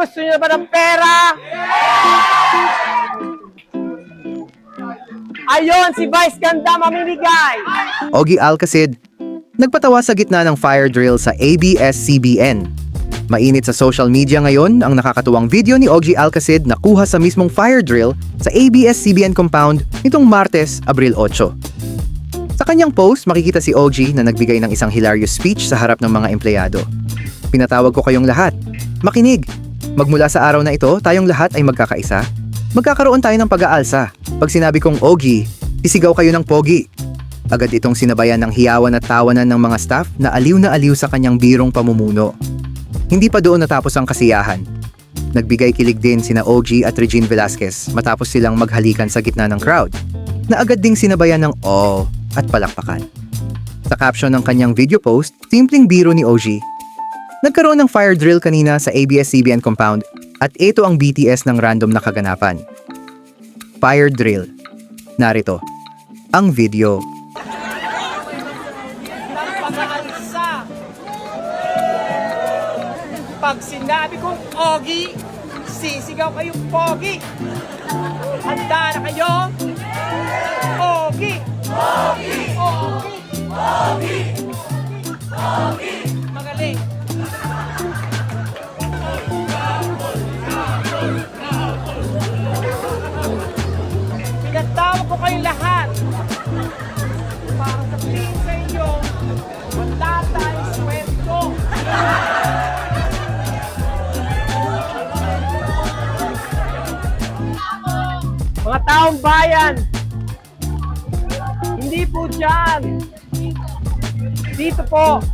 Gusto niyo ba ng pera? Ayon, si Vice Ganda mamimigay. Ogie Alcacid, nagpatawa sa gitna ng fire drill sa ABS-CBN. Mainit sa social media ngayon ang nakakatuwang video ni Ogie Alcacid na kuha sa mismong fire drill sa ABS-CBN compound nitong Martes, Abril 8. Sa kanyang post, makikita si Ogie na nagbigay ng isang hilarious speech sa harap ng mga empleyado. Pinatawag ko kayong lahat. Makinig! Magmula sa araw na ito, tayong lahat ay magkakaisa. Magkakaroon tayo ng pag-aalsa. Pag sinabi kong Ogie, sisigaw kayo ng pogi. Agad itong sinabayan ng hiyawan at tawanan ng mga staff na aliw sa kanyang birong pamumuno. Hindi pa doon natapos ang kasiyahan. Nagbigay kilig din sina Ogie at Regine Velasquez matapos silang maghalikan sa gitna ng crowd, na agad ding sinabayan ng "oh" at palakpakan. Sa caption ng kanyang video post, simpleng biro ni Ogie. Nagkaroon ng fire drill kanina sa ABS-CBN compound at ito ang BTS ng random na kaganapan. Fire drill. Narito ang video. Pag-aalsa. Pag sinabi kong Ogie, sisigaw kayong pogi. Handa na kayo? Ogie! Ogie! Ogie! Ogie! Ogie! Magaling! Pinatawag ko kayong lahat para sabihin sa inyo, wala tayong sweldo. Mga taong bayan, hindi po dyan. Dito po.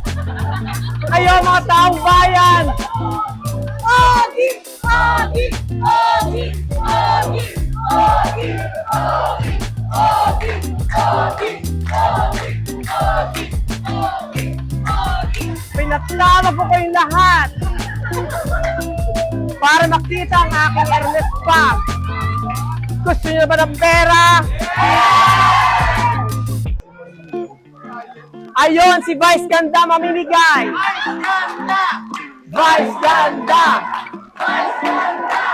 Kayo mga taong bayan. Ogie! Ogie! Ogie! Ogie! Ogie! Ogie! Ogie! Ogie! Ogie! Ogie! Ogie! Ogie! Pinatawag ko kayong lahat para makita ang aking Ernest Bag. Gusto niyo ba ng pera? Ayon, si Vice Ganda mamimigay. Vice Ganda! Vice Ganda!